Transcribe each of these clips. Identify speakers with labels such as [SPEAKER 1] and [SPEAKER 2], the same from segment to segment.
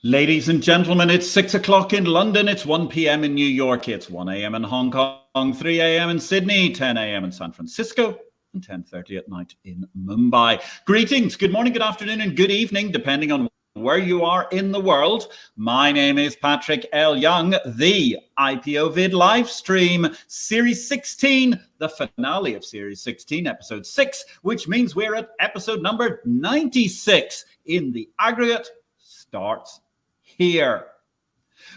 [SPEAKER 1] Ladies and gentlemen, it's 6 o'clock in London, it's 1 p.m. in New York, it's 1 a.m. in Hong Kong, 3 a.m. in Sydney, 10 a.m. in San Francisco, and 10:30 at night in Mumbai. Greetings, good morning, good afternoon, and good evening, depending on where you are in the world. My name is Patrick L. Young, the IPO-VID live stream, Series 16, the finale of Series 16, Episode 6, which means we're at episode number 96 in the aggregate. Starts here.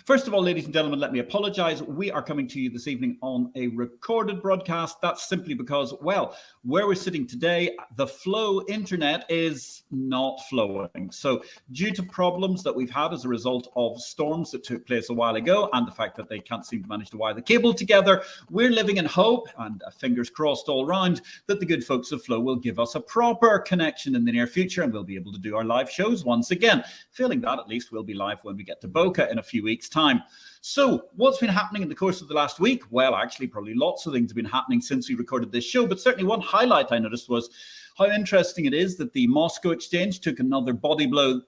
[SPEAKER 1] First of all, ladies and gentlemen, let me apologize. We are coming to you this evening on a recorded broadcast. That's simply because, well, where we're sitting today, the flow internet is not flowing. So due to problems that we've had as a result of storms that took place a while ago and the fact that they can't seem to manage to wire the cable together, we're living in hope, and fingers crossed all round, that the good folks of Flow will give us a proper connection in the near future and we'll be able to do our live shows once again. Failing that, at least we'll be live when we get to Boca in a few weeks' time. So what's been happening in the course of the last week? Well, actually, probably lots of things have been happening since we recorded this show, but certainly one highlight I noticed was how interesting it is that the Moscow exchange took another body blow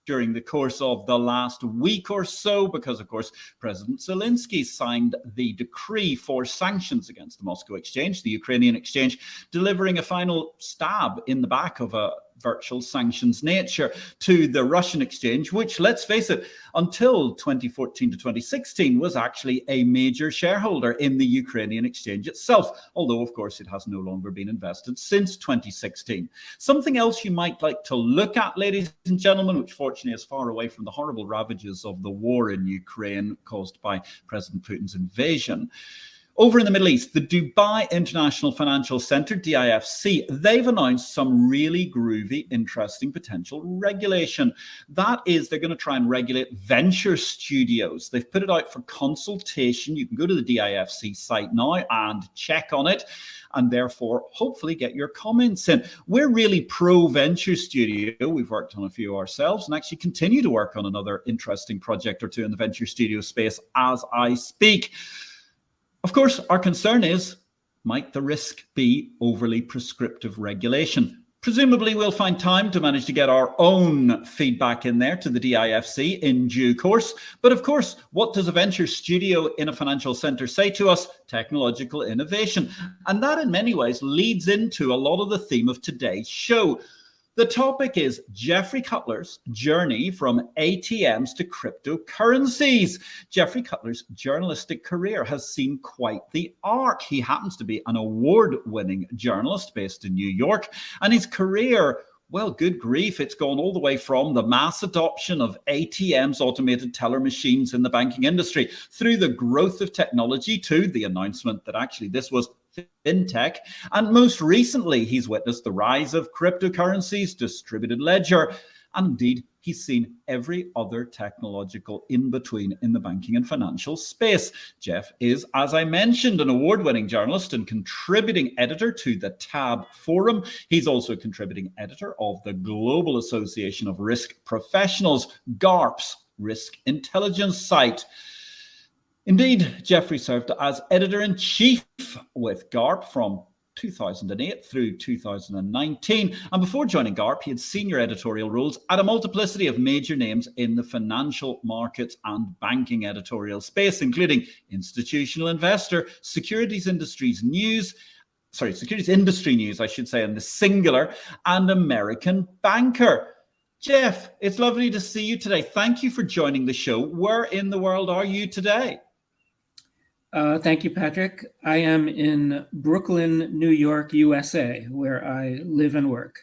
[SPEAKER 1] during the course of the last week or so, because, of course, President Zelensky signed the decree for sanctions against the Moscow exchange, the Ukrainian exchange, delivering a final stab in the back of a virtual sanctions nature to the Russian exchange, which, let's face it, until 2014 to 2016 was actually a major shareholder in the Ukrainian exchange itself, although, of course, it has no longer been invested since 2016. Something else you might like to look at, ladies and gentlemen, which fortunately is far away from the horrible ravages of the war in Ukraine caused by President Putin's invasion. Over in the Middle East, the Dubai International Financial Center, DIFC, they've announced some really groovy, interesting potential regulation. That is, they're going to try and regulate venture studios. They've put it out for consultation. You can go to the DIFC site now and check on it, and therefore hopefully get your comments in. We're really pro-venture studio. We've worked on a few ourselves and actually continue to work on another interesting project or two in the venture studio space as I speak. Of course, our concern is, might the risk be overly prescriptive regulation? Presumably, we'll find time to manage to get our own feedback in there to the DIFC in due course. But of course, what does a venture studio in a financial center say to us? Technological innovation. And that in many ways leads into a lot of the theme of today's show. The topic is Jeffrey Kutler's journey from ATMs to cryptocurrencies. Jeffrey Kutler's journalistic career has seen quite the arc. He happens to be an award-winning journalist based in New York, and his career, well, good grief, it's gone all the way from the mass adoption of ATMs, automated teller machines in the banking industry, through the growth of technology to the announcement that actually this was fintech. And most recently, he's witnessed the rise of cryptocurrencies, distributed ledger, and indeed, he's seen every other technological in-between in the banking and financial space. Jeff is, as I mentioned, an award-winning journalist and contributing editor to the TabbFORUM. He's also a contributing editor of the Global Association of Risk Professionals, GARP's risk intelligence site. Indeed, Jeffrey served as editor-in-chief with GARP from 2008 through 2019. And before joining GARP, he had senior editorial roles at a multiplicity of major names in the financial markets and banking editorial space, including Institutional Investor, Securities Industry News, I should say, in the singular, and American Banker. Jeff, it's lovely to see you today. Thank you for joining the show. Where in the world are you today?
[SPEAKER 2] Thank you, Patrick. I am in Brooklyn, New York, USA, where I live and work.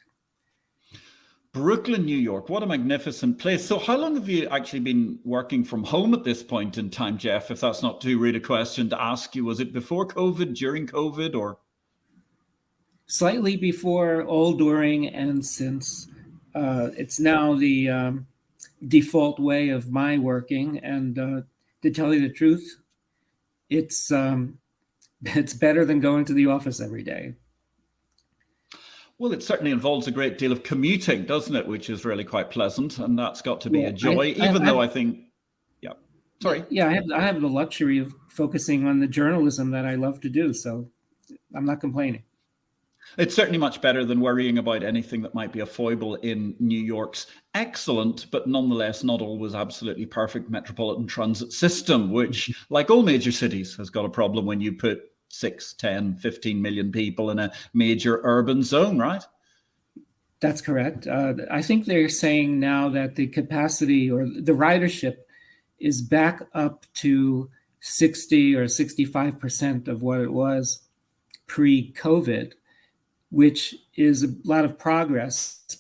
[SPEAKER 1] Brooklyn, New York. What a magnificent place. So how long have you actually been working from home at this point in time, Jeff, if that's not too rude a question to ask you? Was it before COVID, during COVID, or?
[SPEAKER 2] Slightly before, all during, and since. It's now the default way of my working. And to tell you the truth, it's better than going to the office every day.
[SPEAKER 1] Well, it certainly involves a great deal of commuting, doesn't it? Which is really quite pleasant, and that's got to be a joy. I think, yeah. Sorry.
[SPEAKER 2] Yeah, I have the luxury of focusing on the journalism that I love to do, so I'm not complaining.
[SPEAKER 1] It's certainly much better than worrying about anything that might be a foible in New York's excellent, but nonetheless not always absolutely perfect metropolitan transit system, which, like all major cities, has got a problem when you put 6, 10, 15 million people in a major urban zone, right?
[SPEAKER 2] That's correct. I think they're saying now that the capacity or the ridership is back up to 60 or 65% of what it was pre-COVID, which is a lot of progress.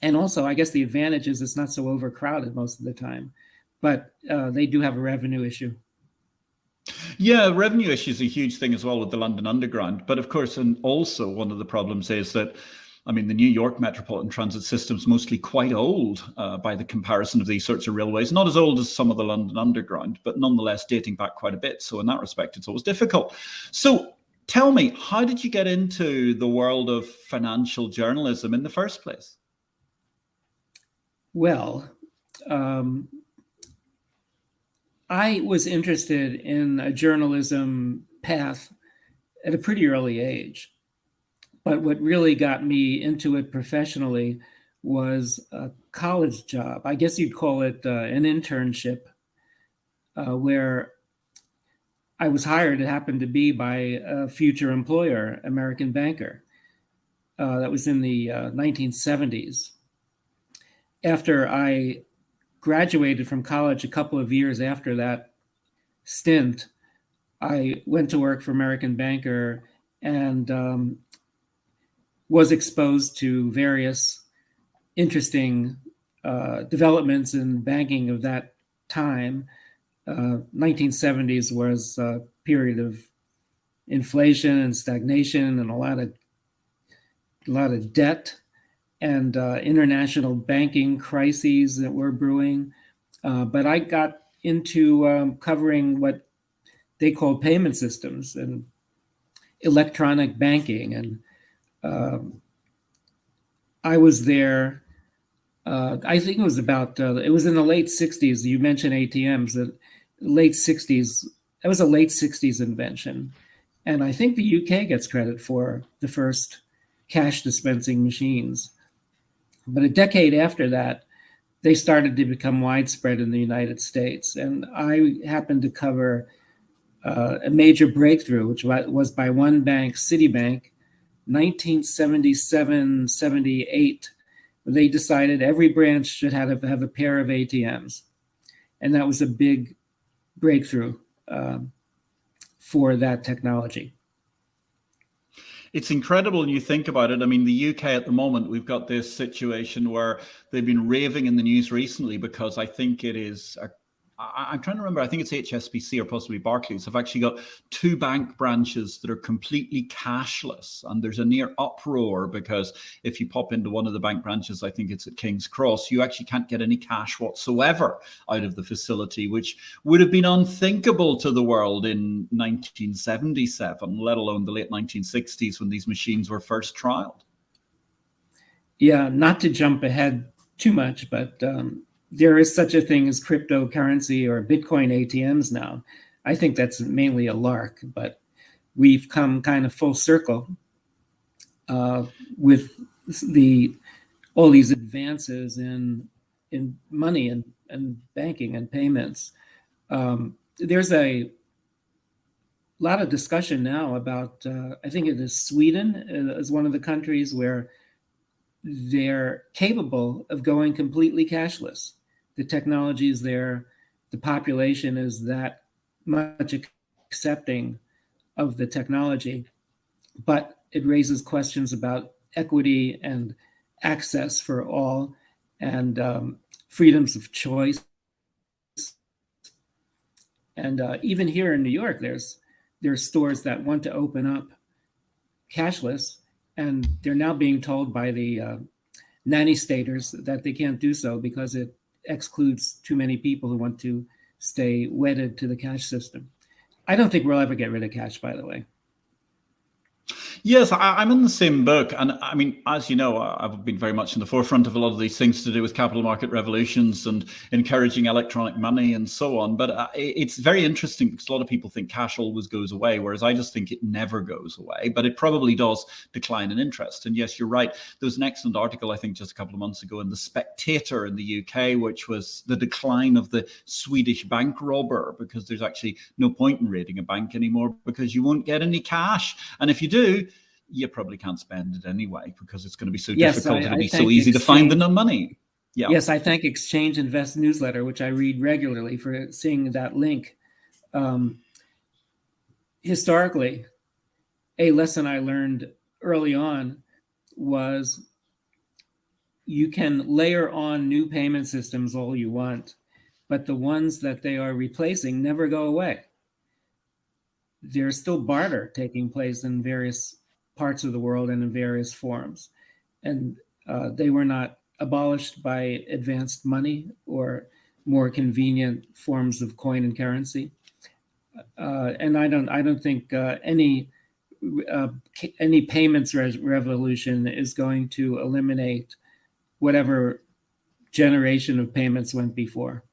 [SPEAKER 2] And also, I guess the advantage is it's not so overcrowded most of the time, but they do have a revenue issue.
[SPEAKER 1] Yeah, revenue issue is a huge thing as well with the London Underground. But of course, and also one of the problems is that, I mean, the New York metropolitan transit system is mostly quite old by the comparison of these sorts of railways. Not as old as some of the London Underground, but nonetheless dating back quite a bit. So in that respect, it's always difficult. So tell me, how did you get into the world of financial journalism in the first place?
[SPEAKER 2] Well, I was interested in a journalism path at a pretty early age. But what really got me into it professionally was a college job. I guess you'd call it an internship, where I was hired. It happened to be by a future employer, American banker. That was in the 1970s. After I graduated from college, a couple of years after that stint, I went to work for American banker and was exposed to various interesting developments in banking of that time. 1970s was a period of inflation and stagnation and a lot of debt and international banking crises that were brewing. But I got into covering what they called payment systems and electronic banking. And I was there, I think it was about, it was in the late 60s. You mentioned ATMs, the late 60s. That was a late 60s invention. And I think the UK gets credit for the first cash dispensing machines. But a decade after that, they started to become widespread in the United States. And I happened to cover a major breakthrough, which was by one bank, Citibank, 1977-78. They decided every branch should have a pair of ATMs. And that was a big breakthrough for that technology.
[SPEAKER 1] It's incredible when you think about it. I mean, the UK at the moment, we've got this situation where they've been raving in the news recently because I think it is, I'm trying to remember, I think it's HSBC or possibly Barclays, have actually got 2 bank branches that are completely cashless. And there's a near uproar because if you pop into one of the bank branches, I think it's at King's Cross, you actually can't get any cash whatsoever out of the facility, which would have been unthinkable to the world in 1977, let alone the late 1960s when these machines were first trialed.
[SPEAKER 2] Yeah, not to jump ahead too much, but there is such a thing as cryptocurrency or Bitcoin ATMs now. I think that's mainly a lark, but we've come kind of full circle with all these advances in money and banking and payments. There's a lot of discussion now about, I think it is Sweden as one of the countries where they're capable of going completely cashless. The technology is there. The population is that much accepting of the technology, but it raises questions about equity and access for all and freedoms of choice. And even here in New York, there's stores that want to open up cashless, and they're now being told by the nanny staters that they can't do so because it excludes too many people who want to stay wedded to the cash system. I don't think we'll ever get rid of cash, by the way.
[SPEAKER 1] Yes, I'm in the same book. And I mean, as you know, I've been very much in the forefront of a lot of these things to do with capital market revolutions and encouraging electronic money and so on. But it's very interesting because a lot of people think cash always goes away, whereas I just think it never goes away, but it probably does decline in interest. And yes, you're right. There was an excellent article, I think, just a couple of months ago in The Spectator in the UK, which was the decline of the Swedish bank robber, because there's actually no point in raiding a bank anymore because you won't get any cash. And if you do, you probably can't spend it anyway because it's going to be so difficult. It'll be so easy to find the money. Yeah.
[SPEAKER 2] Yes, I thank Exchange Invest newsletter, which I read regularly, for seeing that link. Historically, a lesson I learned early on was you can layer on new payment systems all you want, but the ones that they are replacing never go away. There's still barter taking place in various parts of the world and in various forms. And they were not abolished by advanced money or more convenient forms of coin and currency. And I don't think any payments revolution is going to eliminate whatever generation of payments went before.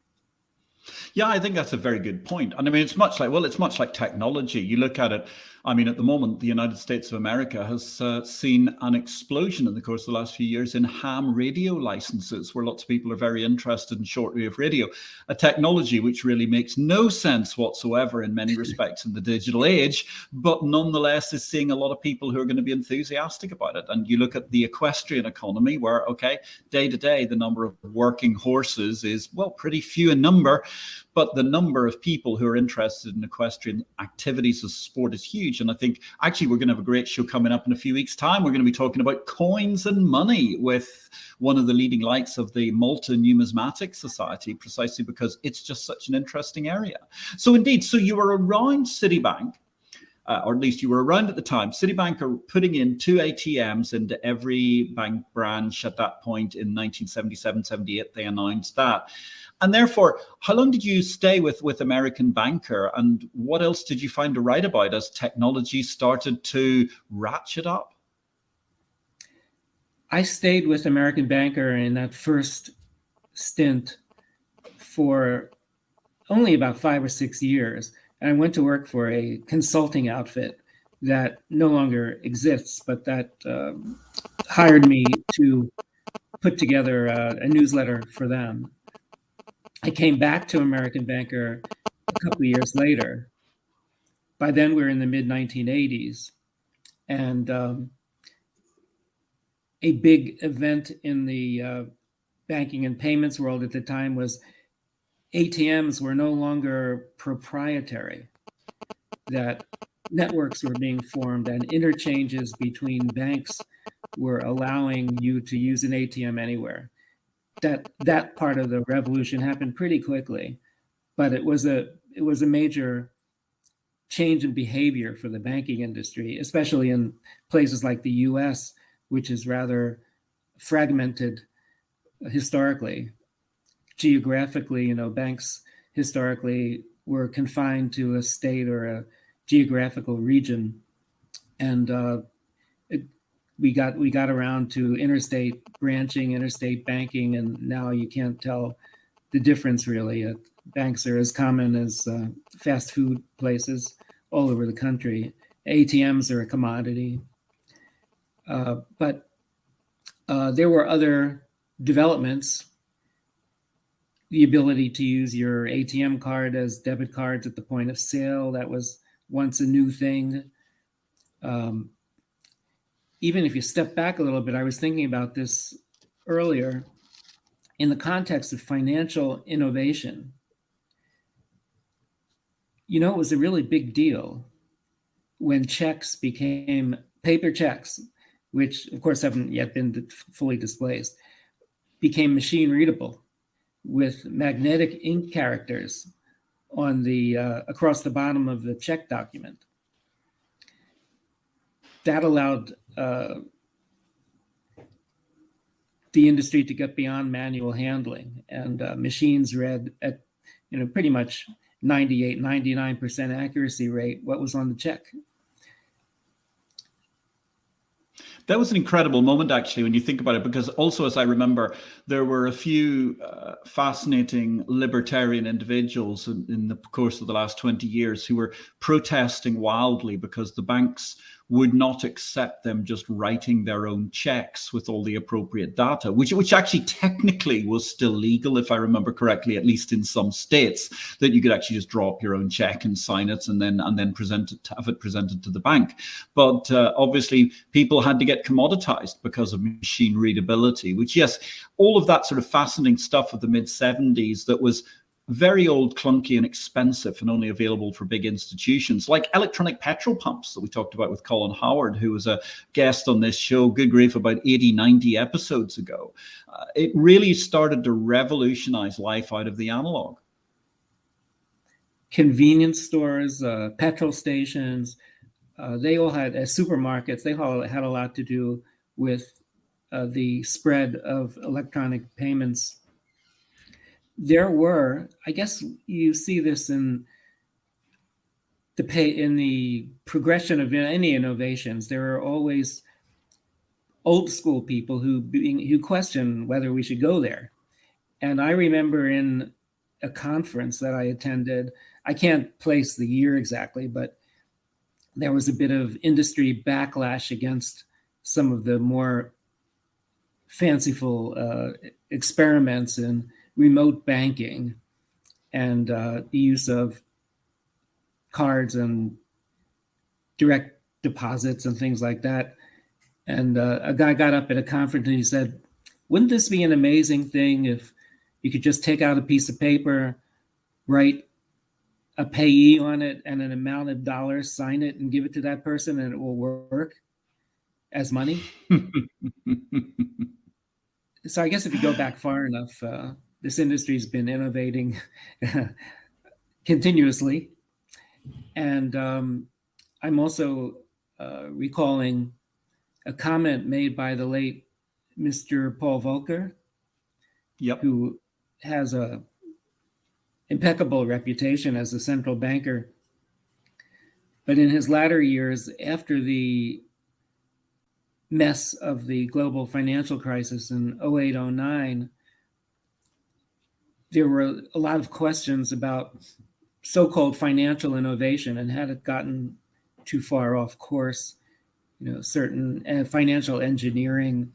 [SPEAKER 1] Yeah, I think that's a very good point. And I mean, it's much like technology. You look at it, I mean, at the moment, the United States of America has seen an explosion in the course of the last few years in ham radio licenses, where lots of people are very interested in shortwave radio, a technology which really makes no sense whatsoever in many respects in the digital age, but nonetheless is seeing a lot of people who are going to be enthusiastic about it. And you look at the equestrian economy, where, okay, day to day, the number of working horses is, well, pretty few in number, but the number of people who are interested in equestrian activities as sport is huge. And I think actually we're going to have a great show coming up in a few weeks' time. We're going to be talking about coins and money with one of the leading lights of the Malta Numismatic Society, precisely because it's just such an interesting area. So indeed, so you were around Citibank, or at least you were around at the time. Citibank are putting in 2 ATMs into every bank branch at that point in 1977, 78. They announced that. And therefore, how long did you stay with American Banker, and what else did you find to write about as technology started to ratchet up?
[SPEAKER 2] I stayed with American Banker in that first stint for only about 5 or 6 years. And I went to work for a consulting outfit that no longer exists, but that hired me to put together a newsletter for them. I came back to American Banker a couple of years later. By then, we were in the mid-1980s. And a big event in the banking and payments world at the time was ATMs were no longer proprietary, that networks were being formed and interchanges between banks were allowing you to use an ATM anywhere. That part of the revolution happened pretty quickly, but it was a major change in behavior for the banking industry, especially in places like the US, which is rather fragmented historically. Geographically, banks historically were confined to a state or a geographical region, and we got around to interstate branching, interstate banking, and now you can't tell the difference really. Banks are as common as fast food places all over the country. ATMs are a commodity, but there were other developments. The ability to use your ATM card as debit cards at the point of sale, that was once a new thing. Even if you step back a little bit, I was thinking about this earlier, in the context of financial innovation. It was a really big deal when checks became paper checks, which of course haven't yet been fully displaced, became machine readable with magnetic ink characters on the across the bottom of the check document. That allowed the industry to get beyond manual handling, and machines read at pretty much 98, 99% accuracy rate what was on the check.
[SPEAKER 1] That was an incredible moment, actually, when you think about it, because also, as I remember, there were a few fascinating libertarian individuals in the course of the last 20 years who were protesting wildly because the banks would not accept them just writing their own checks with all the appropriate data, which actually technically was still legal, if I remember correctly, at least in some states, that you could actually just draw up your own check and sign it and then have it presented to the bank. But obviously, people had to get commoditized because of machine readability, which, yes, all of that sort of fascinating stuff of the mid-70s that was very old, clunky, and expensive, and only available for big institutions, like electronic petrol pumps that we talked about with Colin Howard, who was a guest on this show, good grief, about 80, 90 episodes ago. It really started to revolutionize life out of the analog.
[SPEAKER 2] Convenience stores, petrol stations, they all had supermarkets. They all had a lot to do with the spread of electronic payments. There were, I guess you see this in the progression of any innovations. There are always old school people who question whether we should go there. And I remember in a conference that I attended, I can't place the year exactly, but there was a bit of industry backlash against some of the more fanciful experiments in remote banking and the use of cards and direct deposits and things like that. And a guy got up at a conference and he said, wouldn't this be an amazing thing if you could just take out a piece of paper, write a payee on it and an amount of dollars, sign it and give it to that person, and it will work as money? So I guess if you go back far enough, this industry's been innovating continuously. And I'm also recalling a comment made by the late Mr. Paul Volcker, who has a impeccable reputation as a central banker. But in his latter years, after the mess of the global financial crisis in 08-09, there were a lot of questions about so-called financial innovation and had it gotten too far off course. Certain financial engineering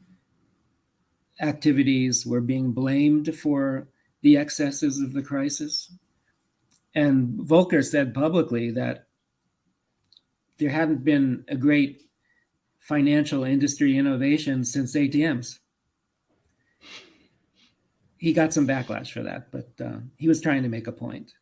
[SPEAKER 2] activities were being blamed for the excesses of the crisis. And Volcker said publicly that there hadn't been a great financial industry innovation since ATMs. He got some backlash for that, but he was trying to make a point.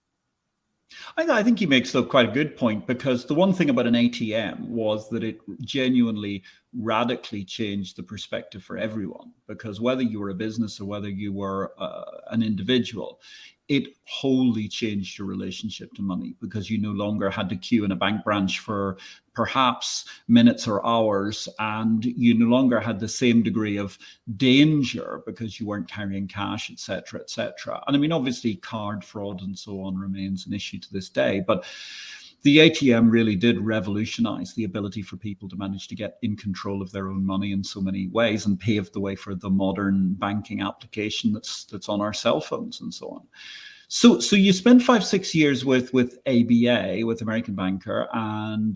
[SPEAKER 1] I think he makes, though, quite a good point, because the one thing about an ATM was that it genuinely radically changed the perspective for everyone, because whether you were a business or whether you were an individual, it wholly changed your relationship to money, because you no longer had to queue in a bank branch for perhaps minutes or hours, and you no longer had the same degree of danger because you weren't carrying cash, et cetera, et cetera. And I mean, obviously, card fraud and so on remains an issue to this day, but the ATM really did revolutionize the ability for people to manage to get in control of their own money in so many ways, and paved the way for the modern banking application that's on our cell phones and so on. So you spent 5-6 years with ABA, with American Banker, and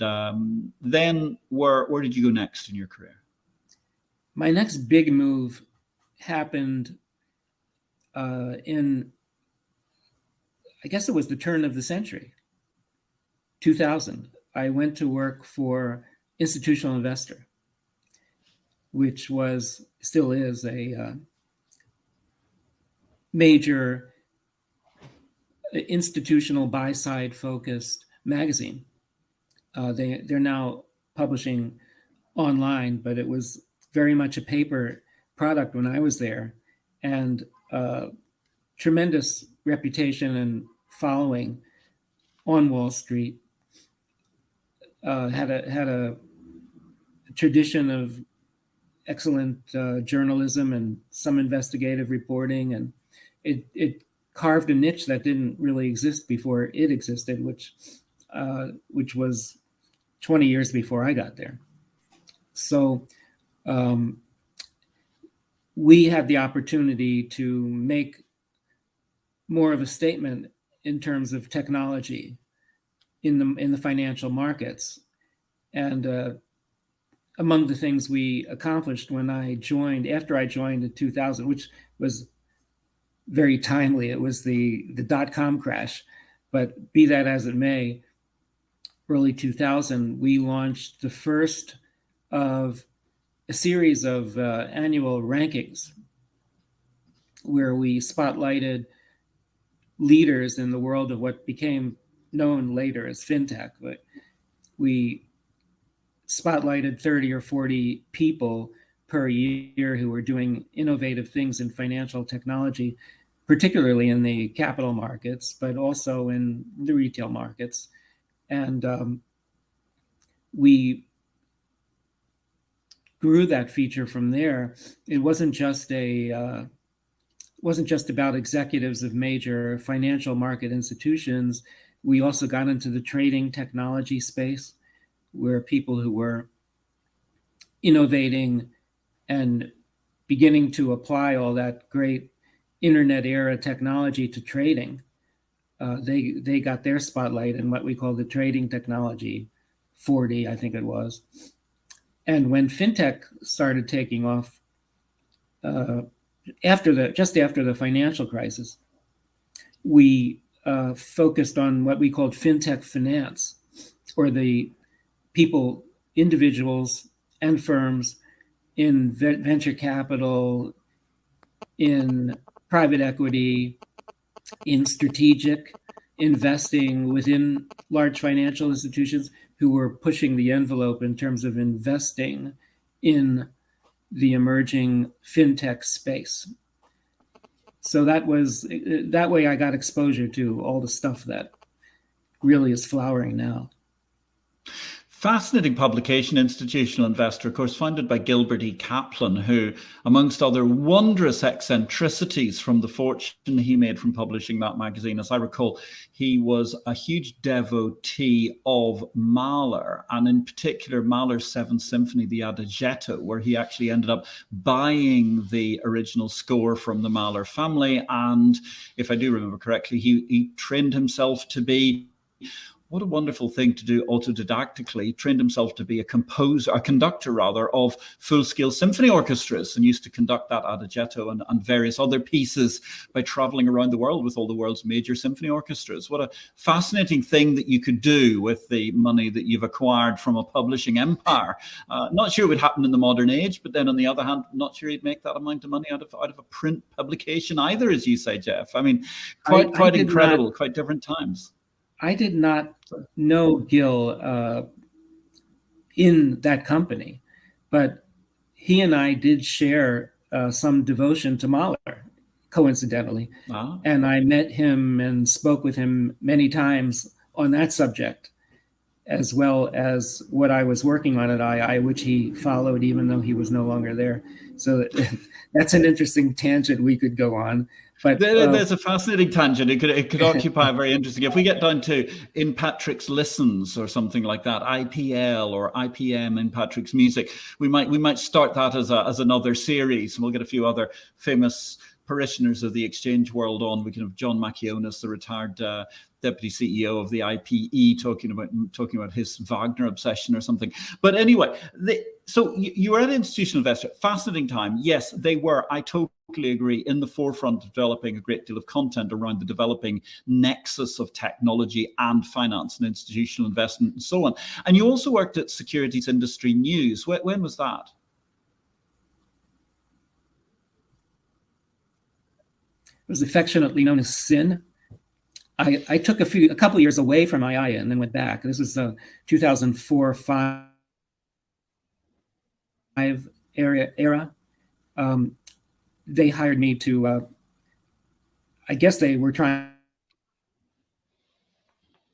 [SPEAKER 1] then where did you go next in your career?
[SPEAKER 2] My next big move happened in, I guess it was the turn of the century, 2000. I went to work for Institutional Investor, which still is a major institutional buy-side focused magazine. They're now publishing online, but it was very much a paper product when I was there, and tremendous reputation and following on Wall Street. Had a tradition of excellent journalism and some investigative reporting, and it carved a niche that didn't really exist before it existed, which was 20 years before I got there. So we had the opportunity to make more of a statement in terms of technology in the financial markets. And among the things we accomplished when I joined, after I joined in 2000, which was very timely, it was the dot-com crash, but be that as it may, early 2000, we launched the first of a series of annual rankings where we spotlighted leaders in the world of what became known later as fintech. But we spotlighted 30 or 40 people per year who were doing innovative things in financial technology, particularly in the capital markets, but also in the retail markets. And we grew that feature from there. It wasn't just about executives of major financial market institutions. We also got into the trading technology space, where people who were innovating and beginning to apply all that great internet era technology to trading, they got their spotlight in what we call the trading technology 40, I think it was. And when fintech started taking off just after the financial crisis, we focused on what we called fintech finance, or the people, individuals and firms in venture capital, in private equity, in strategic investing within large financial institutions who were pushing the envelope in terms of investing in the emerging fintech space. So that way I got exposure to all the stuff that really is flowering now.
[SPEAKER 1] Fascinating publication, Institutional Investor, of course, founded by Gilbert E. Kaplan, who, amongst other wondrous eccentricities from the fortune he made from publishing that magazine, as I recall, he was a huge devotee of Mahler, and in particular Mahler's Seventh Symphony, the Adagietto, where he actually ended up buying the original score from the Mahler family. And if I do remember correctly, he trained himself to be, what a wonderful thing to do autodidactically, trained himself to be a conductor rather, of full-scale symphony orchestras, and used to conduct that Adagietto and various other pieces by traveling around the world with all the world's major symphony orchestras. What a fascinating thing that you could do with the money that you've acquired from a publishing empire. Not sure it would happen in the modern age, but then on the other hand, not sure you'd make that amount of money out of a print publication either, as you say, Jeff. I mean, quite incredible, quite different times.
[SPEAKER 2] I did not know Gil in that company, but he and I did share some devotion to Mahler, coincidentally.
[SPEAKER 1] Ah.
[SPEAKER 2] And I met him and spoke with him many times on that subject, as well as what I was working on at II, which he followed even though he was no longer there. So that's an interesting tangent we could go on. But
[SPEAKER 1] there's a fascinating tangent. It could occupy a very interesting. If we get down to In Patrick's Listens or something like that, IPL or IPM in Patrick's music, we might start that as another series, and we'll get a few other famous parishioners of the exchange world on. We can have John Macchionis, the retired deputy CEO of the IPE, talking about his Wagner obsession or something. But anyway, so you were an institutional investor. Fascinating time. Yes, they were. I totally agree, in the forefront of developing a great deal of content around the developing nexus of technology and finance and institutional investment and so on. And you also worked at Securities Industry News. When was that?
[SPEAKER 2] It was affectionately known as SIN. I took a couple of years away from II and then went back. This was 2004-5 era. They hired me to, I guess they were trying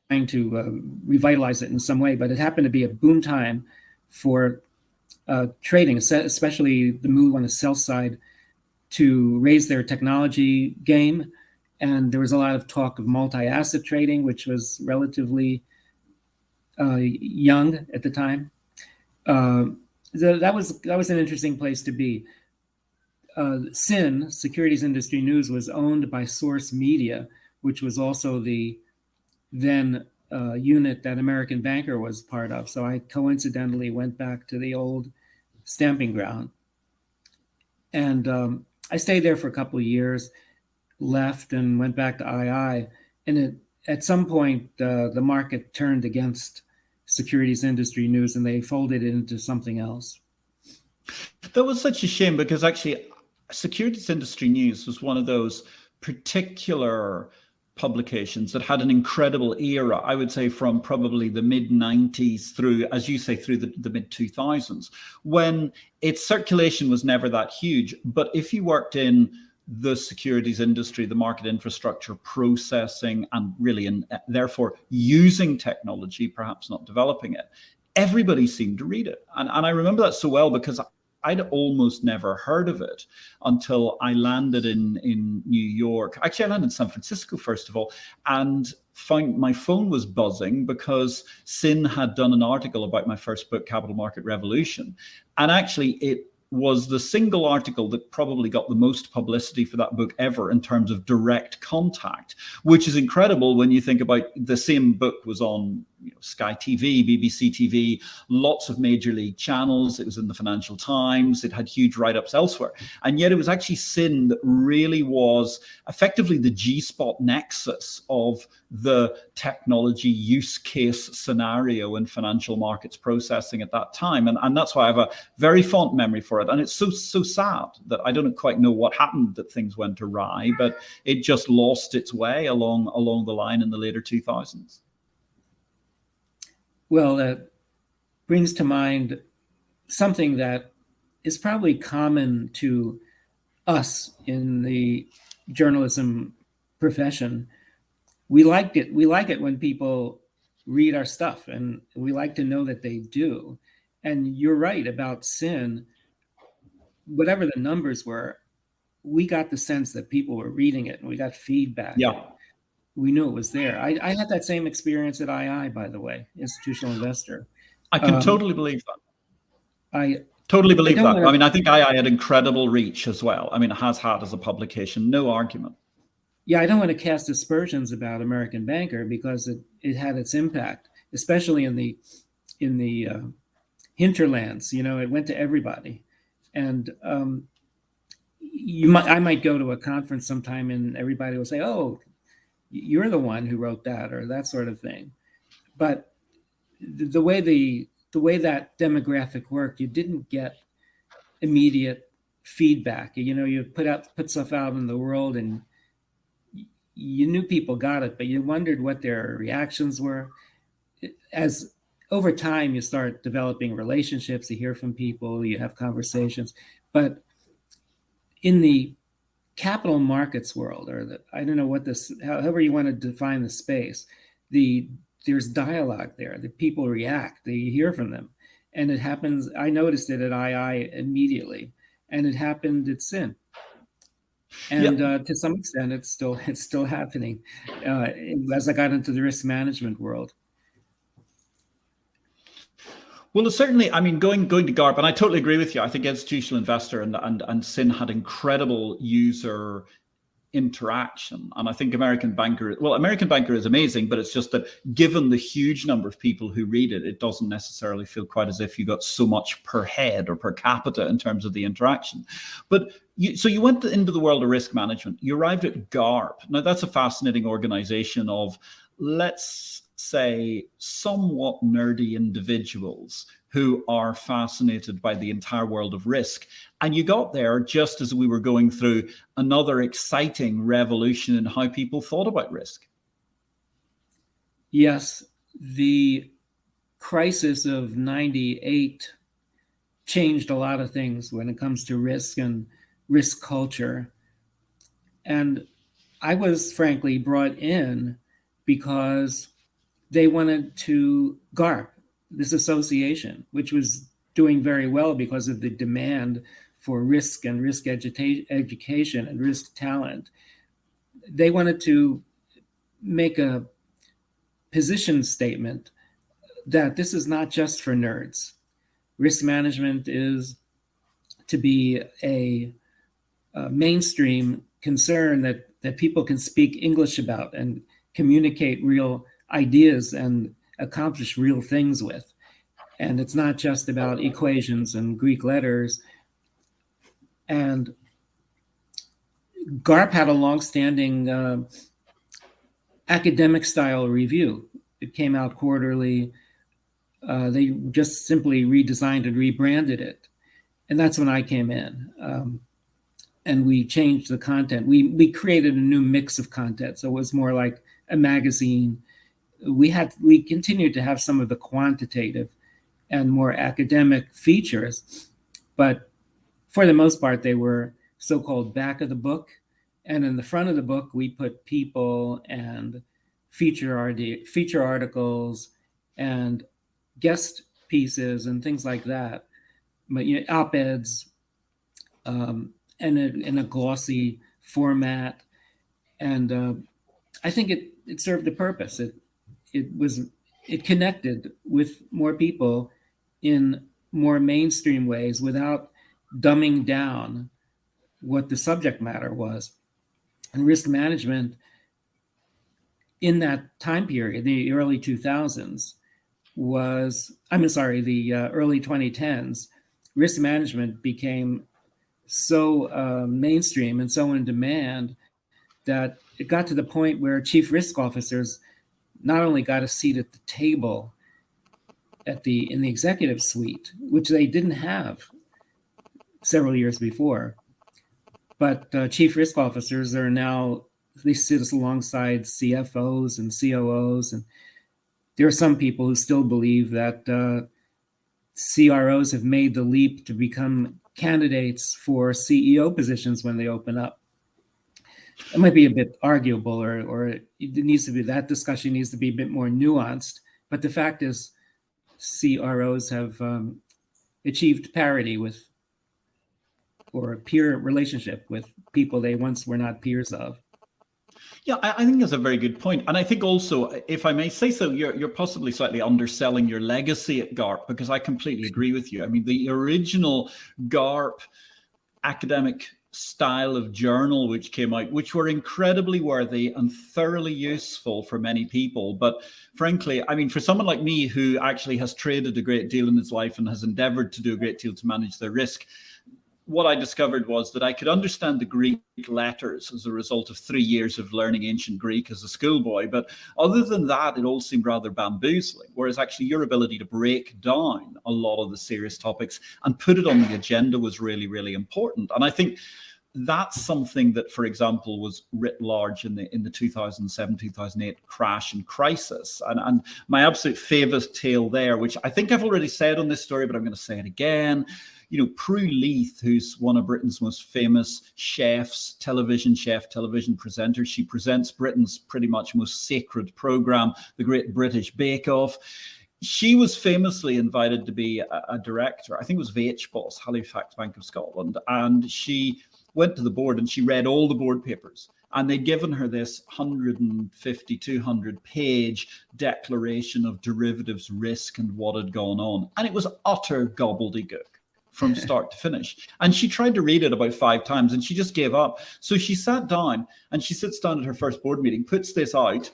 [SPEAKER 2] to revitalize it in some way, but it happened to be a boom time for trading, especially the move on the sell side to raise their technology game. And there was a lot of talk of multi-asset trading, which was relatively young at the time. that was an interesting place to be. SIN, Securities Industry News, was owned by Source Media, which was also the then unit that American Banker was part of. So I coincidentally went back to the old stamping ground. And I stayed there for a couple of years, left and went back to II. And at some point, the market turned against Securities Industry News and they folded it into something else.
[SPEAKER 1] That was such a shame, because actually Securities Industry News was one of those particular publications that had an incredible era, I would say from probably the mid-90s through, as you say, through the mid-2000s, when its circulation was never that huge. But if you worked in the securities industry, the market infrastructure, processing, and really, and therefore using technology, perhaps not developing it, everybody seemed to read it. And I remember that so well, because I'd almost never heard of it until I landed in New York. Actually, I landed in San Francisco, first of all, and found my phone was buzzing because SIN had done an article about my first book, Capital Market Revolution. And actually, it was the single article that probably got the most publicity for that book ever in terms of direct contact, which is incredible when you think about the same book was on Sky TV, BBC TV, lots of major league channels. It was in the Financial Times. It had huge write-ups elsewhere. And yet it was actually SIN that really was effectively the G-spot nexus of the technology use case scenario in financial markets processing at that time. And that's why I have a very fond memory for it. And it's so sad that I don't quite know what happened, that things went awry, but it just lost its way along the line in the later 2000s.
[SPEAKER 2] Well, that brings to mind something that is probably common to us in the journalism profession. We like it when people read our stuff, and we like to know that they do. And you're right about SIN. Whatever the numbers were, we got the sense that people were reading it, and we got feedback.
[SPEAKER 1] Yeah.
[SPEAKER 2] We knew it was there. I had that same experience at II, by the way, institutional investor.
[SPEAKER 1] I can totally believe that.
[SPEAKER 2] I
[SPEAKER 1] totally believe that. I mean, I think II had incredible reach as well. I mean, it has had as a publication, no argument.
[SPEAKER 2] Yeah, I don't want to cast aspersions about American Banker, because it had its impact, especially in the hinterlands. It went to everybody, and I might go to a conference sometime and everybody will say, "Oh, you're the one who wrote that," or that sort of thing. But the way that demographic worked, you didn't get immediate feedback. You put stuff out in the world, and you knew people got it, but you wondered what their reactions were. As over time, you start developing relationships, you hear from people, you have conversations. But in the capital markets world, or I don't know however you want to define the space, there's dialogue there. The people react, they hear from them, and it happens. I noticed it at II immediately, and it happened at SIN, and to some extent, it's still happening as I got into the risk management world.
[SPEAKER 1] Well, certainly, I mean, going to GARP, and I totally agree with you. I think institutional investor and SIN had incredible user interaction. And I think American Banker is amazing, but it's just that given the huge number of people who read it, it doesn't necessarily feel quite as if you got so much per head or per capita in terms of the interaction. But so you went into the world of risk management. You arrived at GARP. Now, that's a fascinating organization of, let's say, somewhat nerdy individuals who are fascinated by the entire world of risk. And you got there just as we were going through another exciting revolution in how people thought about risk.
[SPEAKER 2] Yes, the crisis of '98 changed a lot of things when it comes to risk and risk culture. And I was frankly brought in because they wanted to GARP, this association, which was doing very well because of the demand for risk and risk education and risk talent. They wanted to make a position statement that this is not just for nerds. risk management is to be a mainstream concern that people can speak English about and communicate real ideas and accomplish real things with. And it's not just about equations and Greek letters. And GARP had a longstanding academic style review. It came out quarterly. They just simply redesigned and rebranded it. And that's when I came in. And we changed the content. We created a new mix of content. So it was more like a magazine. We continued to have some of the quantitative and more academic features, but for the most part, they were so-called back of the book. And in the front of the book, we put people and feature articles and guest pieces and things like that. But op-eds and in a glossy format. And I think it served a purpose. It connected with more people in more mainstream ways without dumbing down what the subject matter was. And risk management in that time period, the early 2000s, the early 2010s, risk management became so mainstream and so in demand that it got to the point where chief risk officers not only got a seat at the table in the executive suite, which they didn't have several years before, but chief risk officers are now, they sit alongside CFOs and COOs, and there are some people who still believe that CROs have made the leap to become candidates for CEO positions when they open up. It might be a bit arguable, or it needs to be, that discussion needs to be a bit more nuanced. But the fact is, CROs have achieved parity with, or a peer relationship with, people they once were not peers of.
[SPEAKER 1] Yeah, I think that's a very good point. And I think also, if I may say so, you're possibly slightly underselling your legacy at GARP, because I completely agree with you. I mean, the original GARP academic style of journal which came out, which were incredibly worthy and thoroughly useful for many people. But frankly, I mean, for someone like me who actually has traded a great deal in his life and has endeavored to do a great deal to manage their risk, what I discovered was that I could understand the Greek letters as a result of 3 years of learning ancient Greek as a schoolboy. But other than that, it all seemed rather bamboozling. Whereas actually your ability to break down a lot of the serious topics and put it on the agenda was really, really important. And I think that's something that, for example, was writ large in the 2007, 2008 crash and crisis. And my absolute favorite tale there, which I think I've already said on this story, but I'm going to say it again. You know, Prue Leith, who's one of Britain's most famous chefs, television presenters. She presents Britain's pretty much most sacred program, the Great British Bake Off. She was famously invited to be a director, I think it was VHBOS, Halifax Bank of Scotland. And she went to the board and she read all the board papers. And they'd given her this 150, 200 page declaration of derivatives risk and what had gone on. And it was utter gobbledygook from start to finish. And she tried to read it about 5 times and she just gave up. So she sat down and she sits down at her first board meeting, puts this out.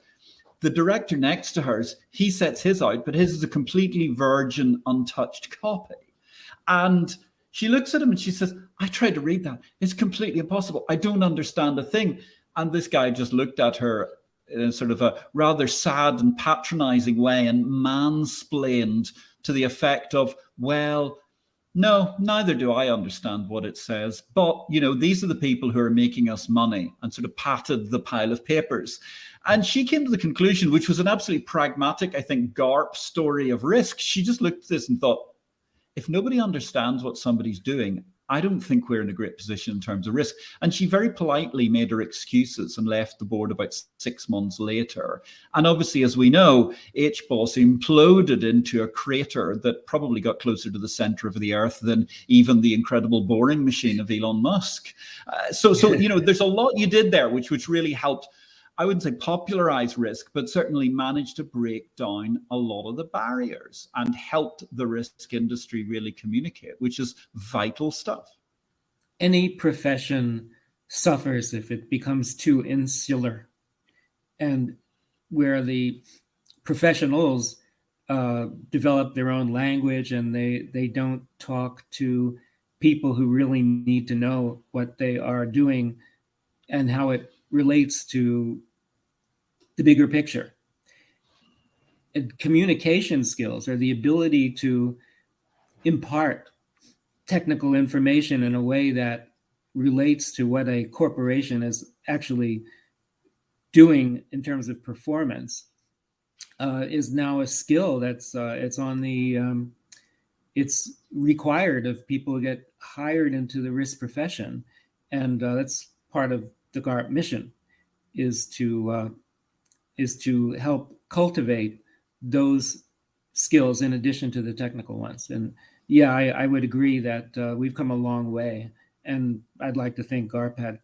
[SPEAKER 1] The director next to hers, he sets his out, but his is a completely virgin, untouched copy. And she looks at him and she says, I tried to read that. It's completely impossible. I don't understand a thing. And this guy just looked at her in a sort of a rather sad and patronizing way and mansplained to the effect of, well, no, neither do I understand what it says. But, you know, these are the people who are making us money, and sort of patted the pile of papers. And she came to the conclusion, which was an absolutely pragmatic, I think, GARP story of risk. She just looked at this and thought, if nobody understands what somebody's doing, I don't think we're in a great position in terms of risk. And she very politely made her excuses and left the board about 6 months later. And obviously, as we know, HBOS imploded into a crater that probably got closer to the center of the earth than even the incredible boring machine of Elon Musk. So you know, there's a lot you did there, which really helped. I wouldn't say popularize risk, but certainly managed to break down a lot of the barriers and helped the risk industry really communicate, which is vital stuff.
[SPEAKER 2] Any profession suffers if it becomes too insular, and where the professionals develop their own language and they don't talk to people who really need to know what they are doing and how it relates to the bigger picture. And communication skills, or the ability to impart technical information in a way that relates to what a corporation is actually doing in terms of performance, is now a skill that's it's required of people who get hired into the risk profession, and that's part of the GARP mission, is to help cultivate those skills in addition to the technical ones. And yeah, I would agree that we've come a long way, and I'd like to think GARP had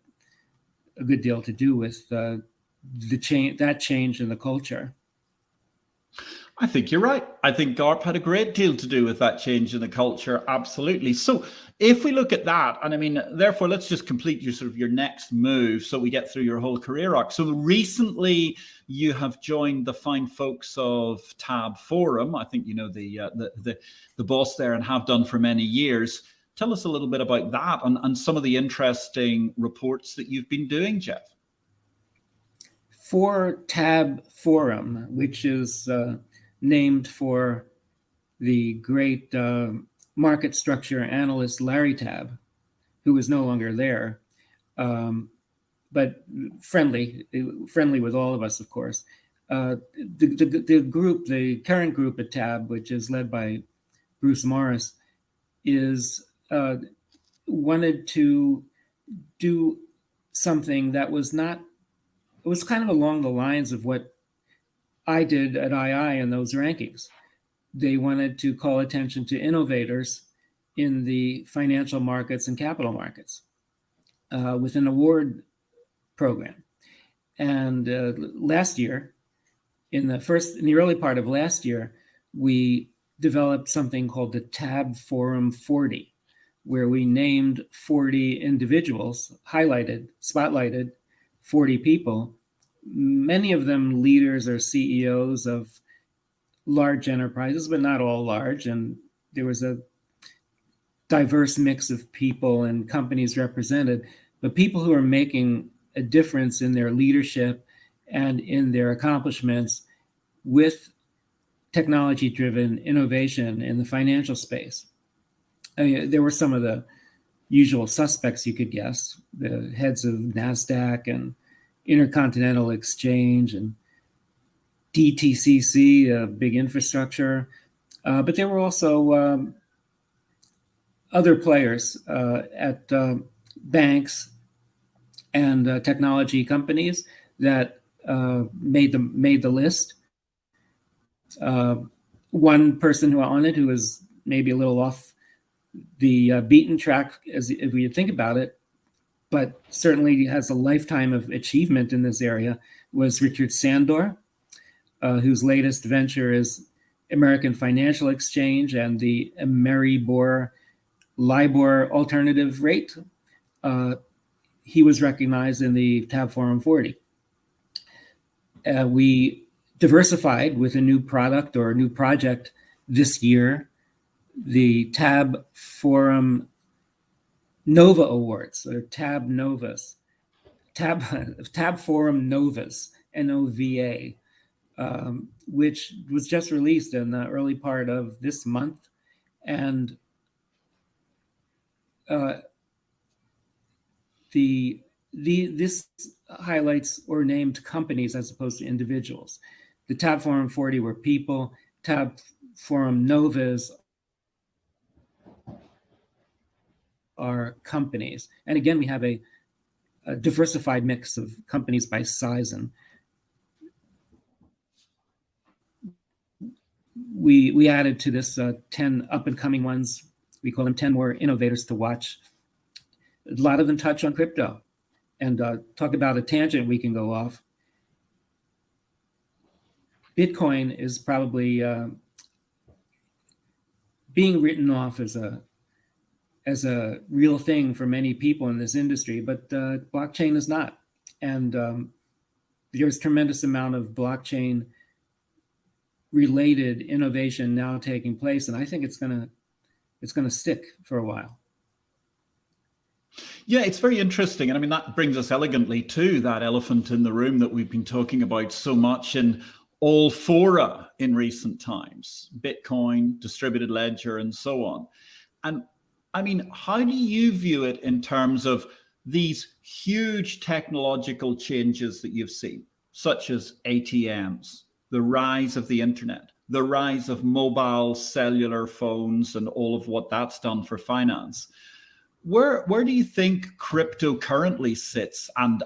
[SPEAKER 2] a good deal to do with the change in the culture.
[SPEAKER 1] I think you're right. I think GARP had a great deal to do with that change in the culture. Absolutely. So if we look at that, and I mean, therefore, let's just complete your next move so we get through your whole career arc. So recently you have joined the fine folks of TabbFORUM. I think you know the boss there and have done for many years. Tell us a little bit about that and some of the interesting reports that you've been doing, Jeff.
[SPEAKER 2] For TabbFORUM, which is named for the great market structure analyst Larry Tabb, who is no longer there, but friendly with all of us, of course. The group, the current group at Tabb, which is led by Bruce Morris, is wanted to do something that was not. It was kind of along the lines of what I did at II in those rankings. They wanted to call attention to innovators in the financial markets and capital markets with an award program. And last year, in the early part of last year, we developed something called the TabbFORUM 40, where we named 40 individuals, spotlighted 40 people, many of them leaders or CEOs of large enterprises, but not all large. And there was a diverse mix of people and companies represented, but people who are making a difference in their leadership and in their accomplishments with technology-driven innovation in the financial space. There were some of the usual suspects you could guess, the heads of NASDAQ and Intercontinental Exchange and DTCC, a big infrastructure. But there were also other players at banks and technology companies that made the list. One person who on it who was maybe a little off the beaten track, if we think about it, but certainly has a lifetime of achievement in this area, was Richard Sandor, whose latest venture is American Financial Exchange and the Ameribor LIBOR alternative rate. He was recognized in the TabbFORUM 40. We diversified with a new product or a new project this year, the TabbFORUM Nova Awards, or Tab Novas, TabbFORUM Novas, NOVA, which was just released in the early part of this month. And this highlights or named companies as opposed to individuals. The TabbFORUM 40 were people, TabbFORUM Novas are companies. And again, we have a diversified mix of companies by size. And we added to this 10 up and coming ones. We call them 10 more innovators to watch. A lot of them touch on crypto. And talk about a tangent we can go off. Bitcoin is probably being written off as a real thing for many people in this industry, but blockchain is not. And there's tremendous amount of blockchain related innovation now taking place, and I think it's gonna stick for a while.
[SPEAKER 1] Yeah, it's very interesting. And I mean, that brings us elegantly to that elephant in the room that we've been talking about so much in all fora in recent times: Bitcoin, distributed ledger, and so on. And I mean, how do you view it in terms of these huge technological changes that you've seen, such as ATMs, the rise of the internet, the rise of mobile cellular phones, and all of what that's done for finance? Where do you think crypto currently sits and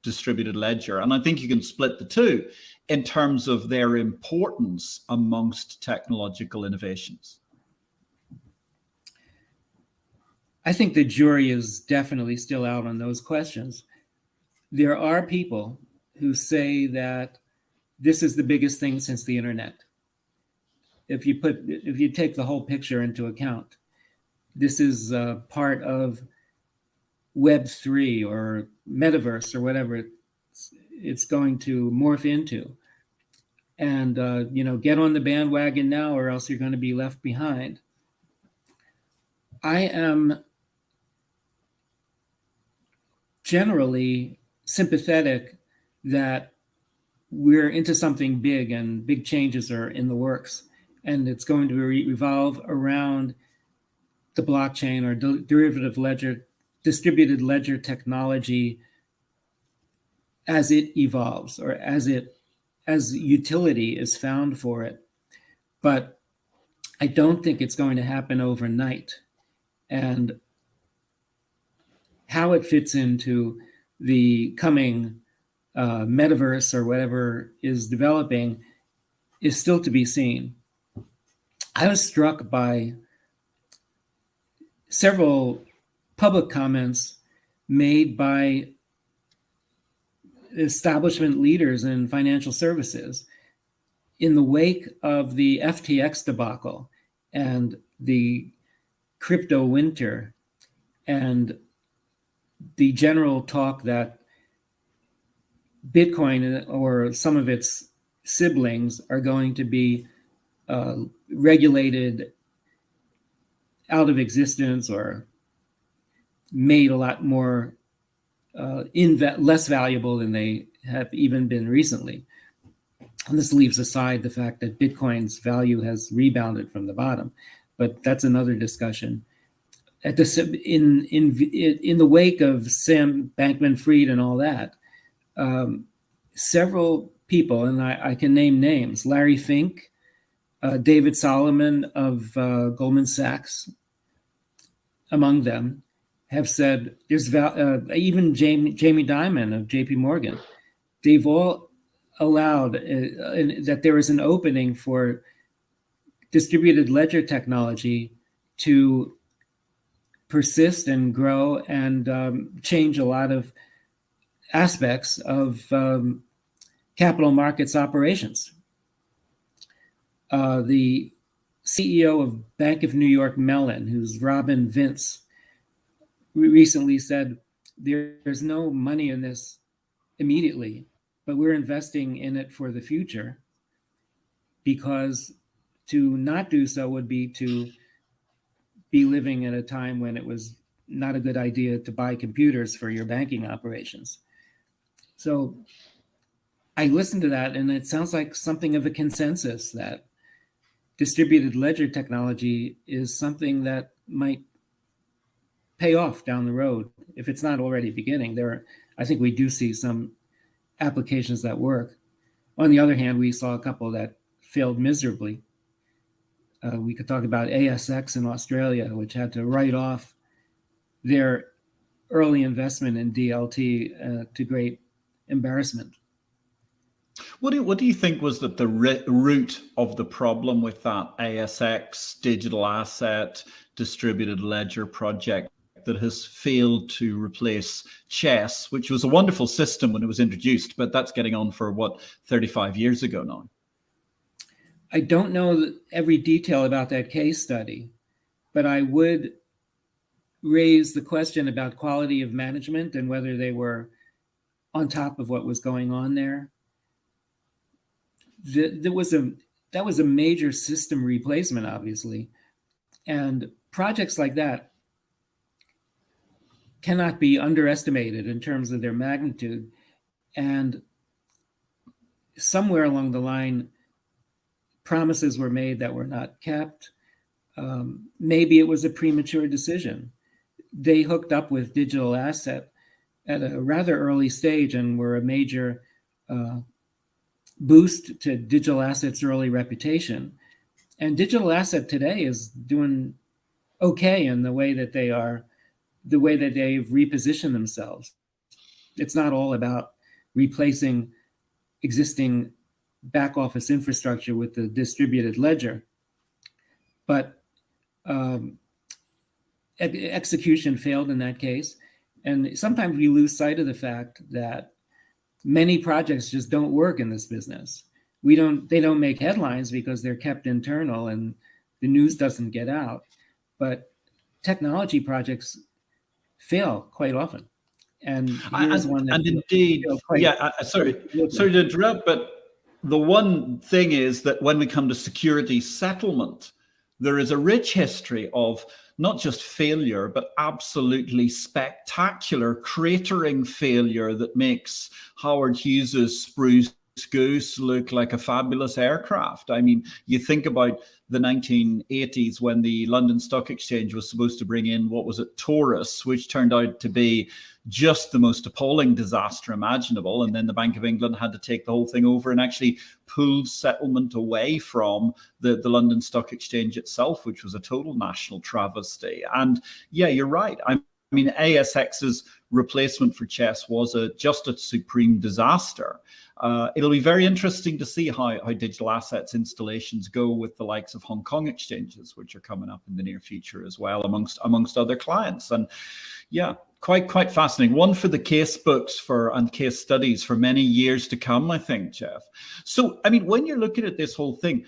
[SPEAKER 1] distributed ledger? And I think you can split the two in terms of their importance amongst technological innovations.
[SPEAKER 2] I think the jury is definitely still out on those questions. There are people who say that this is the biggest thing since the internet. If you take the whole picture into account, this is part of Web3 or metaverse or whatever it's going to morph into. And get on the bandwagon now, or else you're going to be left behind. I am generally sympathetic that we're into something big and big changes are in the works, and it's going to revolve around the blockchain or derivative ledger, distributed ledger technology as it evolves, or as utility is found for it. But I don't think it's going to happen overnight. And how it fits into the coming metaverse or whatever is developing is still to be seen. I was struck by several public comments made by establishment leaders in financial services in the wake of the FTX debacle and the crypto winter, and the general talk that Bitcoin or some of its siblings are going to be regulated out of existence or made a lot more less valuable than they have even been recently. And this leaves aside the fact that Bitcoin's value has rebounded from the bottom, but that's another discussion. In the wake of Sam Bankman-Fried and all that, several people, and I can name names: Larry Fink, David Solomon of Goldman Sachs, among them, have said there's even Jamie Dimon of JP Morgan. They've all allowed that there is an opening for distributed ledger technology to persist and grow and change a lot of aspects of capital markets operations. The CEO of Bank of New York Mellon, who's Robin Vince, recently said, there's no money in this immediately, but we're investing in it for the future, because to not do so would be to be living at a time when it was not a good idea to buy computers for your banking operations. So I listened to that, and it sounds like something of a consensus that distributed ledger technology is something that might pay off down the road, if it's not already beginning. I think we do see some applications that work. On the other hand, we saw a couple that failed miserably. We could talk about ASX in Australia, which had to write off their early investment in DLT to great embarrassment.
[SPEAKER 1] What do you think was the root of the problem with that ASX digital asset distributed ledger project that has failed to replace chess, which was a wonderful system when it was introduced, but that's getting on for 35 years ago now?
[SPEAKER 2] I don't know every detail about that case study, but I would raise the question about quality of management and whether they were on top of what was going on there. That was a major system replacement, obviously, and projects like that cannot be underestimated in terms of their magnitude. And somewhere along the line, promises were made that were not kept. Maybe it was a premature decision. They hooked up with digital asset at a rather early stage and were a major boost to digital asset's early reputation. And digital asset today is doing okay in the way that they've repositioned themselves. It's not all about replacing existing back office infrastructure with the distributed ledger, but execution failed in that case. And sometimes we lose sight of the fact that many projects just don't work in this business. They don't make headlines because they're kept internal and the news doesn't get out. But technology projects fail quite often. And here's one that
[SPEAKER 1] indeed, sorry to interrupt, but the one thing is that when we come to security settlement, there is a rich history of not just failure, but absolutely spectacular cratering failure that makes Howard Hughes's Spruce Goose look like a fabulous aircraft. I mean, you think about the 1980s when the London Stock Exchange was supposed to bring in, what was it, Taurus, which turned out to be just the most appalling disaster imaginable. And then the Bank of England had to take the whole thing over and actually pulled settlement away from the London Stock Exchange itself, which was a total national travesty. And yeah, you're right. I mean, ASX's replacement for Chess was just a supreme disaster. It'll be very interesting to see how digital assets installations go with the likes of Hong Kong exchanges, which are coming up in the near future as well, amongst other clients. And yeah, quite fascinating. One for the case books and case studies for many years to come, I think, Jeff. So, I mean, when you're looking at this whole thing,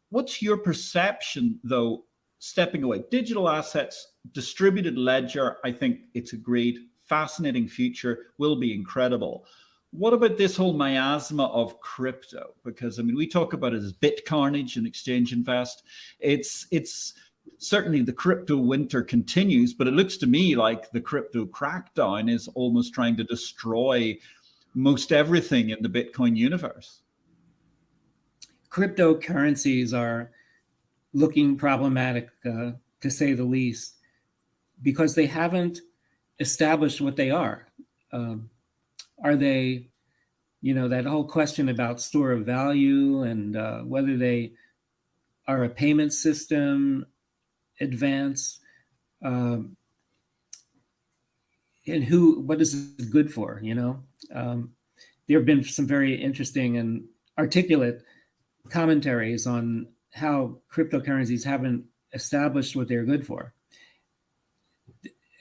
[SPEAKER 1] what's your perception, though, stepping away? Digital assets, distributed ledger, I think it's a great, fascinating future, will be incredible. What about this whole miasma of crypto? Because, I mean, we talk about it as BitCarnage and Exchange Invest. It's certainly the crypto winter continues, but it looks to me like the crypto crackdown is almost trying to destroy most everything in the Bitcoin universe.
[SPEAKER 2] Cryptocurrencies are looking problematic, to say the least, because they haven't established what they are. Are they, that whole question about store of value and whether they are a payment system advance, and what is it good for? There have been some very interesting and articulate commentaries on how cryptocurrencies haven't established what they're good for,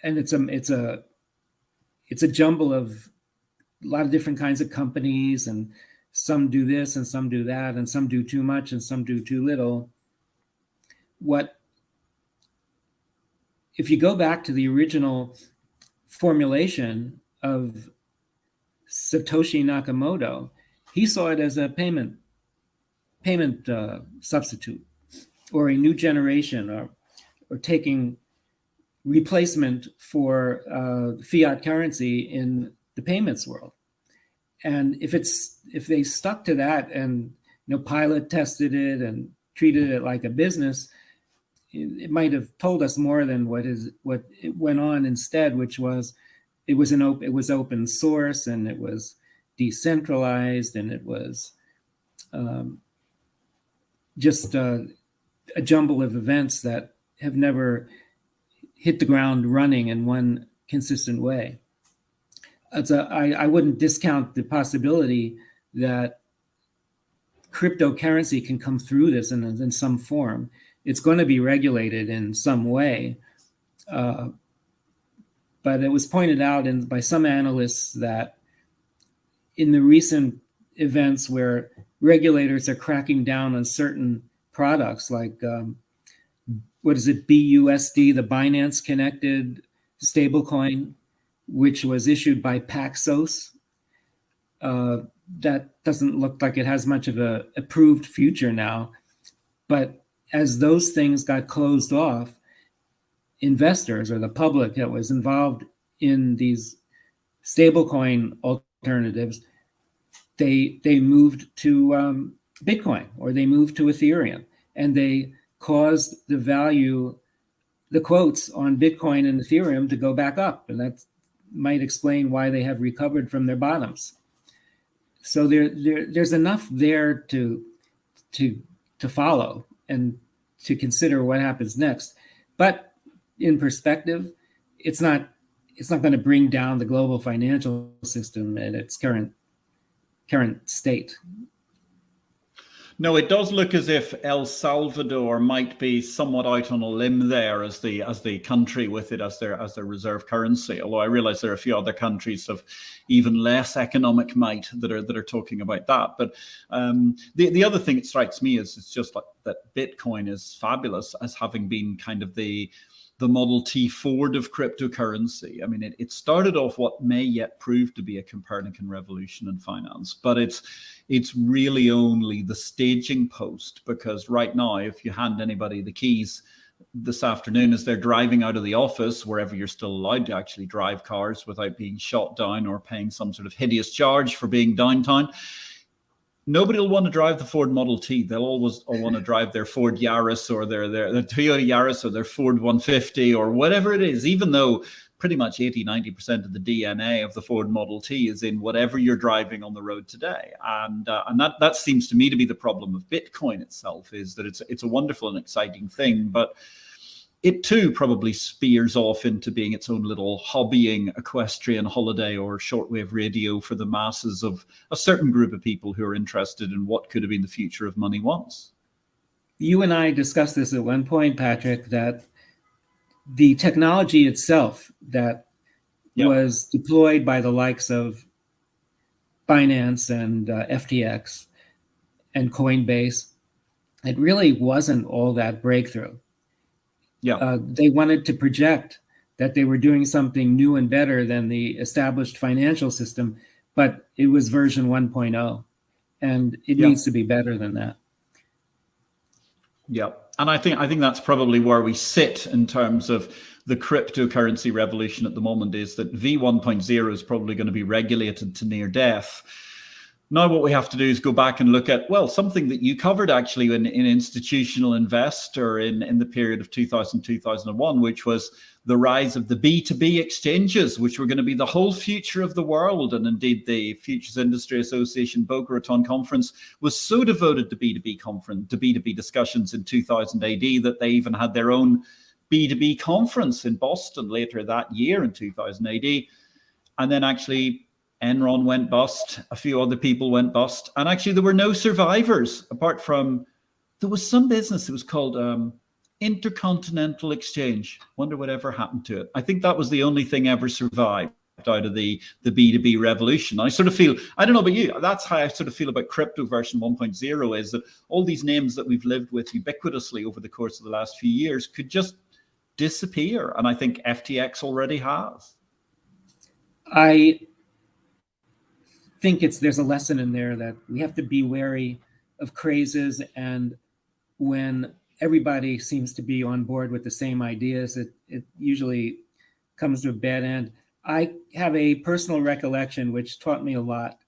[SPEAKER 2] and it's a jumble of a lot of different kinds of companies, and some do this and some do that, and some do too much and some do too little. If you go back to the original formulation of Satoshi Nakamoto, he saw it as a payment substitute, or a new generation, or taking replacement for fiat currency in the payments world. And if they stuck to that and pilot tested it and treated it like a business, it might have told us more than what it went on instead, which was it was open source, and it was decentralized, and it was just a jumble of events that have never hit the ground running in one consistent way. I wouldn't discount the possibility that cryptocurrency can come through this in some form. It's going to be regulated in some way. But it was pointed out by some analysts that in the recent events where regulators are cracking down on certain products like, what is it, BUSD, the Binance Connected stablecoin, which was issued by Paxos. That doesn't look like it has much of a approved future now. But as those things got closed off, investors or the public that was involved in these stablecoin alternatives, they moved to Bitcoin, or they moved to Ethereum, and they caused the value, the quotes on Bitcoin and Ethereum to go back up. And that might explain why they have recovered from their bottoms. So there's enough there to follow and to consider what happens next. But in perspective, it's not going to bring down the global financial system at its current state.
[SPEAKER 1] No, it does look as if El Salvador might be somewhat out on a limb there as the country with it as their reserve currency. Although I realize there are a few other countries of even less economic might that are talking about that. But the other thing that strikes me is it's just like that Bitcoin is fabulous as having been kind of the Model T Ford of cryptocurrency. I mean, it started off what may yet prove to be a Copernican revolution in finance, but it's really only the staging post, because right now, if you hand anybody the keys this afternoon as they're driving out of the office, wherever you're still allowed to actually drive cars without being shot down or paying some sort of hideous charge for being downtown, nobody will want to drive the Ford Model T. They'll always want to drive their Ford Yaris or their Toyota Yaris or their Ford 150 or whatever it is, even though pretty much 80-90% of the DNA of the Ford Model T is in whatever you're driving on the road today. And that seems to me to be the problem of Bitcoin itself, is that it's a wonderful and exciting thing, but it too probably spears off into being its own little hobbying equestrian holiday or shortwave radio for the masses of a certain group of people who are interested in what could have been the future of money once.
[SPEAKER 2] You and I discussed this at one point, Patrick, that the technology itself that was deployed by the likes of Binance and FTX and Coinbase, it really wasn't all that breakthrough. They wanted to project that they were doing something new and better than the established financial system, but it was version 1.0, and it needs to be better than that.
[SPEAKER 1] Yeah, and I think that's probably where we sit in terms of the cryptocurrency revolution at the moment, is that V1.0 is probably going to be regulated to near death. Now what we have to do is go back and look at, well, something that you covered actually in Institutional Investor in the period of 2000-2001, which was the rise of the B2B exchanges, which were going to be the whole future of the world. And indeed, the Futures Industry Association Boca Raton Conference was so devoted to B2B discussions in 2000 AD that they even had their own B2B conference in Boston later that year in 2000 AD. And then actually Enron went bust, a few other people went bust, and actually there were no survivors apart from, there was some business that was called Intercontinental Exchange. Wonder whatever happened to it. I think that was the only thing ever survived out of the B2B revolution. I sort of feel, I don't know about you, that's how I sort of feel about crypto version 1.0, is that all these names that we've lived with ubiquitously over the course of the last few years could just disappear. And I think FTX already has.
[SPEAKER 2] I think there's a lesson in there that we have to be wary of crazes, and when everybody seems to be on board with the same ideas, it usually comes to a bad end. I have a personal recollection which taught me a lot,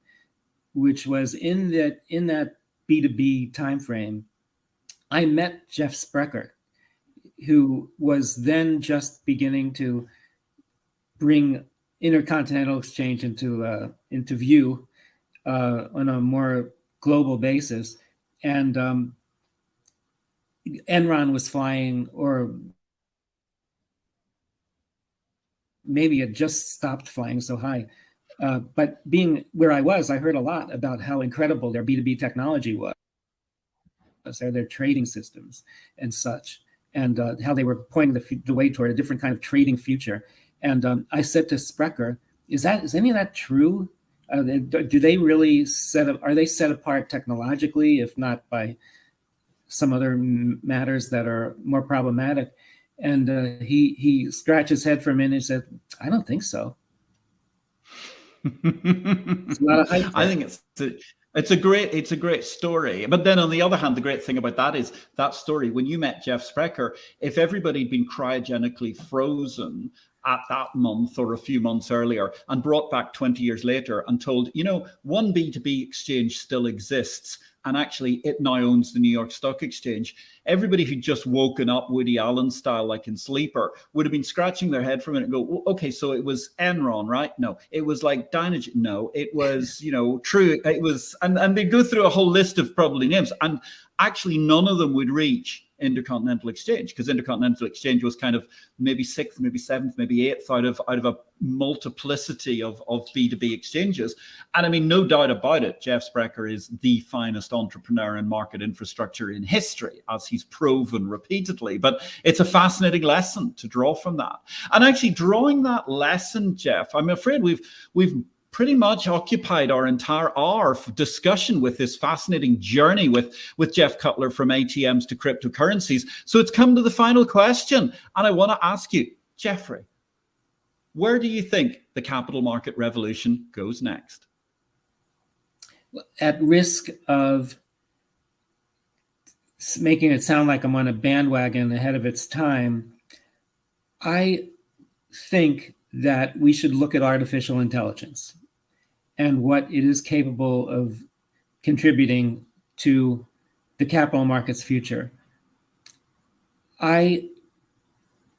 [SPEAKER 2] which was in that B2B timeframe, I met Jeff Sprecher, who was then just beginning to bring Intercontinental Exchange into view on a more global basis, and Enron was flying, or maybe it just stopped flying so high. But being where I was, I heard a lot about how incredible their B2B technology was, their trading systems and such, and how they were pointing the way toward a different kind of trading future. And I said to Sprecher, is any of that true? Do they really are they set apart technologically, if not by some other matters that are more problematic? And he scratched his head for a minute and said, I don't think so. It's a lot of hype there.
[SPEAKER 1] I think it's a great story. But then on the other hand, the great thing about that is that story, when you met Jeff Sprecher, if everybody had been cryogenically frozen at that month or a few months earlier and brought back 20 years later and told, one B2B exchange still exists, and actually it now owns the New York Stock Exchange, everybody who'd just woken up Woody Allen style, like in Sleeper, would have been scratching their head for a minute and go, well, okay, so it was Enron, right? No. It was like Dynagen. No. It was, True. It was, and they go through a whole list of probably names, and actually none of them would reach Intercontinental Exchange, because Intercontinental Exchange was kind of maybe sixth, maybe seventh, maybe eighth out of a multiplicity of B2B exchanges. And I mean, no doubt about it, Jeff Sprecher is the finest entrepreneur in market infrastructure in history, as he's proven repeatedly. But it's a fascinating lesson to draw from that. And actually drawing that lesson, Jeff, I'm afraid we've pretty much occupied our entire hour of discussion with this fascinating journey with Jeff Kutler from ATMs to cryptocurrencies. So it's come to the final question. And I want to ask you, Jeffrey, where do you think the capital market revolution goes next?
[SPEAKER 2] At risk of making it sound like I'm on a bandwagon ahead of its time, I think that we should look at artificial intelligence and what it is capable of contributing to the capital market's future. I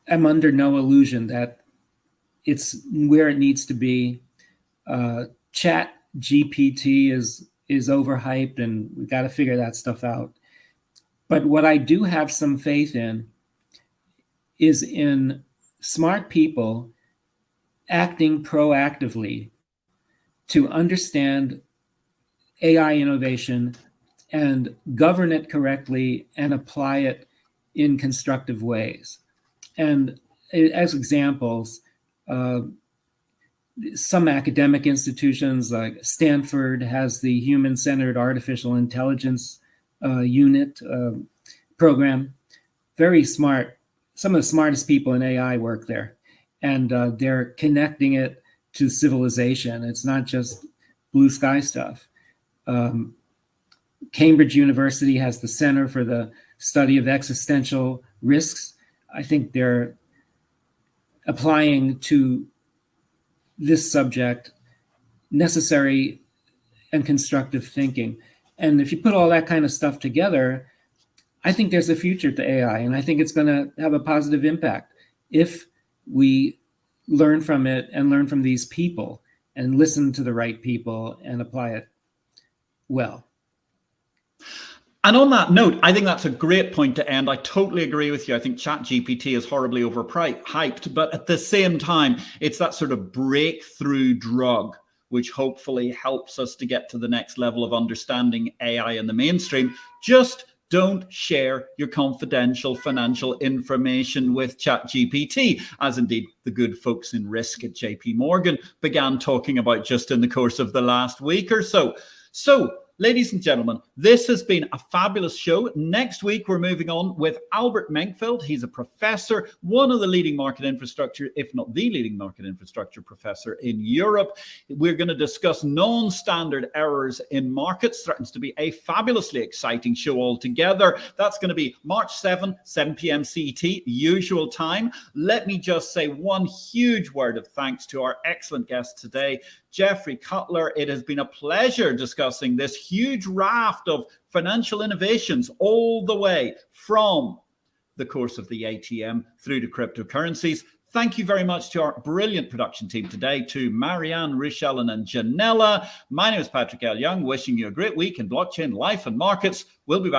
[SPEAKER 2] am under no illusion that it's where it needs to be. Chat GPT is overhyped, and we've got to figure that stuff out. But what I do have some faith in is in smart people acting proactively to understand AI innovation and govern it correctly and apply it in constructive ways. And as examples, some academic institutions like Stanford has the Human-Centered Artificial Intelligence Unit program. Very smart. Some of the smartest people in AI work there. And they're connecting it to civilization. It's not just blue sky stuff. Cambridge University has the Center for the Study of Existential Risks. I think they're applying to this subject necessary and constructive thinking. And if you put all that kind of stuff together, I think there's a future to AI, and I think it's going to have a positive impact if we learn from it and learn from these people and listen to the right people and apply it well.
[SPEAKER 1] And on that note, I think that's a great point to end. I totally agree with you. I think ChatGPT is horribly overhyped, but at the same time, it's that sort of breakthrough drug which hopefully helps us to get to the next level of understanding AI in the mainstream. Just don't share your confidential financial information with ChatGPT, as indeed the good folks in risk at JP Morgan began talking about just in the course of the last week or so. So, ladies and gentlemen, this has been a fabulous show. Next week, we're moving on with Albert Menkfeld. He's a professor, one of the leading market infrastructure, if not the leading market infrastructure professor in Europe. We're going to discuss non-standard errors in markets. Threatens to be a fabulously exciting show altogether. That's going to be March 7 p.m. CET, usual time. Let me just say one huge word of thanks to our excellent guest today, Jeffrey Kutler. It has been a pleasure discussing this huge raft of financial innovations all the way from the course of the ATM through to cryptocurrencies. Thank you very much to our brilliant production team today, to Marianne, Richellen, and Janella. My name is Patrick L. Young, wishing you a great week in blockchain, life, and markets. We'll be back